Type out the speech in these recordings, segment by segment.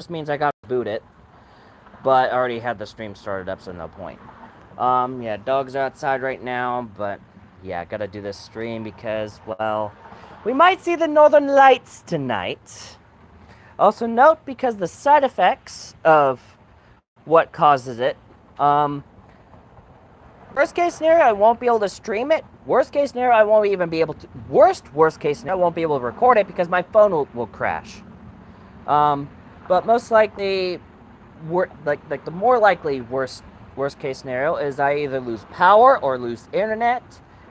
just means I gotta boot it. But I already had the stream started up, so no point. Yeah, dogs are outside right now, but yeah, gotta do this stream because, well, we might see the Northern Lights tonight. Also note, because the side effects of what causes it, worst case scenario, I won't be able to stream it. Worst case scenario, I won't even be able to, worst case scenario, I won't be able to record it because my phone will crash. But most likely, like the more likely worst case scenario is I either lose power or lose internet,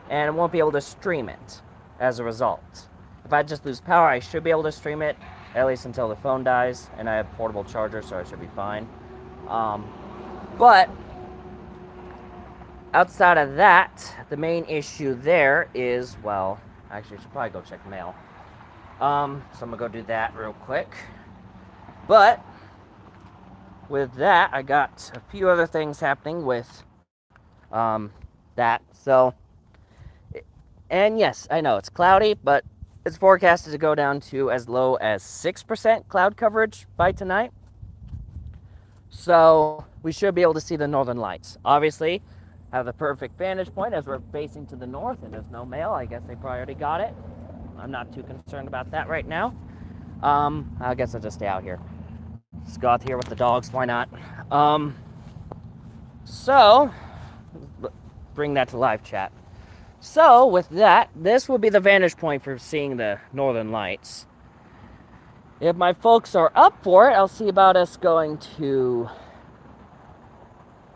and I won't be able to stream it as a result. If I just lose power, I should be able to stream it, at least until the phone dies, and I have portable charger, so I should be fine. But outside of that, the main issue there is, well, actually, I should probably go check mail. So I'm gonna go do that real quick. But with that, I got a few other things happening with that. So, and yes, I know it's cloudy, but it's forecasted to go down to as low as 6% cloud coverage by tonight. So we should be able to see the Northern Lights. Obviously, have the perfect vantage point as we're facing to the north, and there's no mail. I guess they probably already got it. I'm not too concerned about that right now. I guess I'll just stay out here. Let's go out here with the dogs. Why not? So bring that to live chat. So with that, this will be the vantage point for seeing the Northern Lights. If my folks are up for it, I'll see about us going to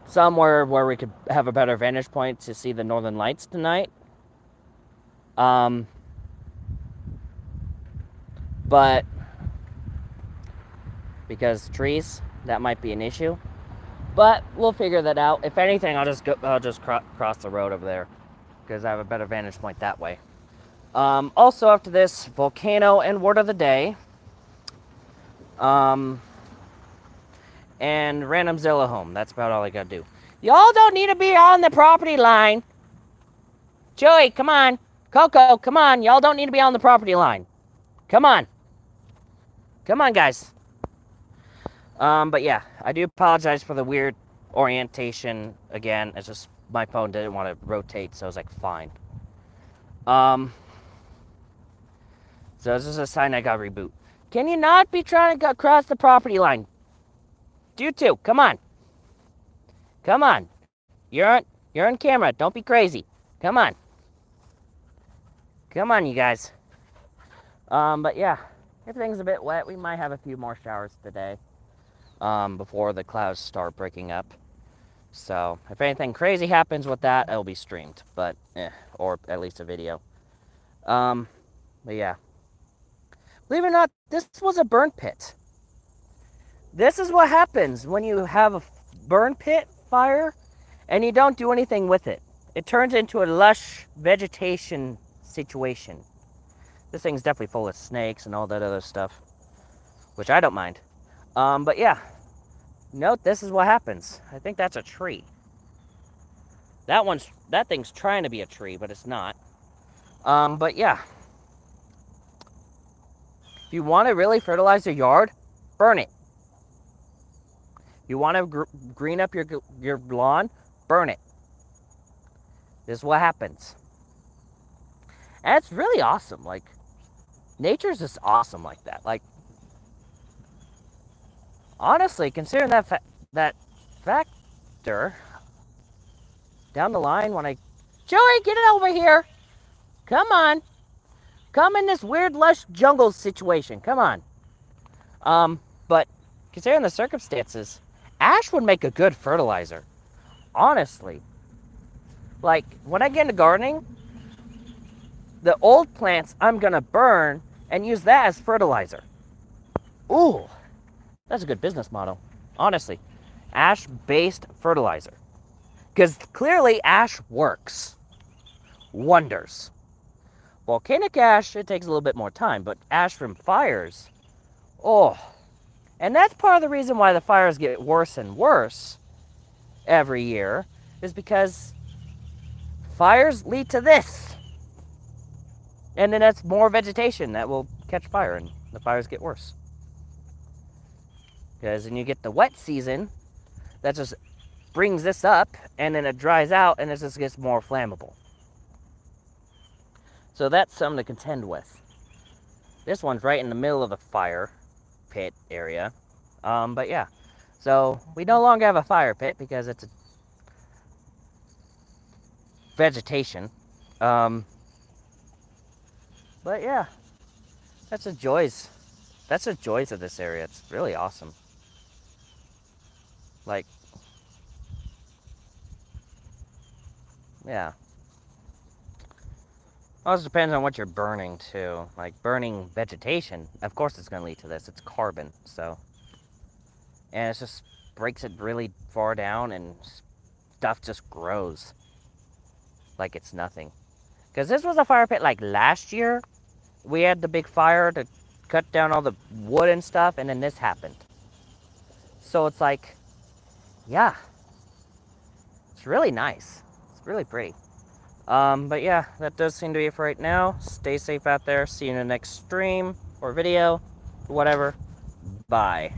somewhere where we could have a better vantage point to see the Northern Lights tonight. But because trees, that might be an issue. But we'll figure that out. If anything, I'll just cross the road over there because I have a better vantage point that way. Also, after this, volcano and word of the day. And random Zilla home. That's about all I gotta do. Y'all don't need to be on the property line. Joey, come on. Coco, come on. Y'all don't need to be on the property line. Come on. Come on, guys. But yeah, I do apologize for the weird orientation. Again, it's just my phone didn't want to rotate, so I was like, fine. So this is a sign I got to reboot. Can you not be trying to cross the property line? You two, come on. Come on. You're on camera. Don't be crazy. Come on. Come on, you guys. But yeah, everything's a bit wet. We might have a few more showers today. Before the clouds start breaking up. So, if anything crazy happens with that, it'll be streamed. But, or at least a video. But yeah. Believe it or not, this was a burn pit. This is what happens when you have a burn pit fire and you don't do anything with it. It turns into a lush vegetation situation. This thing's definitely full of snakes and all that other stuff, which I don't mind. But yeah, note this is what happens. I think that's a tree. That thing's trying to be a tree, but it's not. But yeah. If you want to really fertilize your yard, burn it. You want to green up your lawn, burn it. This is what happens. And it's really awesome. Like, nature's just awesome like that. Like, honestly, considering that factor, down the line when Joey, get it over here. Come on. Come in this weird lush jungle situation. Come on. But considering the circumstances, ash would make a good fertilizer. Honestly. Like, when I get into gardening, the old plants I'm going to burn and use that as fertilizer. Ooh. That's a good business model. Honestly. Ash-based fertilizer. Because clearly ash works. Wonders. Volcanic ash, it takes a little bit more time, but ash from fires, oh. And that's part of the reason why the fires get worse and worse every year, is because fires lead to this. And then that's more vegetation that will catch fire and the fires get worse. Because then you get the wet season that just brings this up, and then it dries out, and it just gets more flammable. So that's something to contend with. This one's right in the middle of the fire pit area. But yeah, so we no longer have a fire pit because it's a vegetation. But yeah, that's the joys. That's the joys of this area. It's really awesome. Like, yeah. Also depends on what you're burning too. Like burning vegetation, of course it's gonna lead to this. It's carbon, so. And it just breaks it really far down and stuff just grows like it's nothing. Because this was a fire pit like last year. We had the big fire to cut down all the wood and stuff, and then this happened. So it's like, yeah. It's really nice. It's really pretty. But yeah, that does seem to be it for right now. Stay safe out there. See you in the next stream or video or whatever. Bye.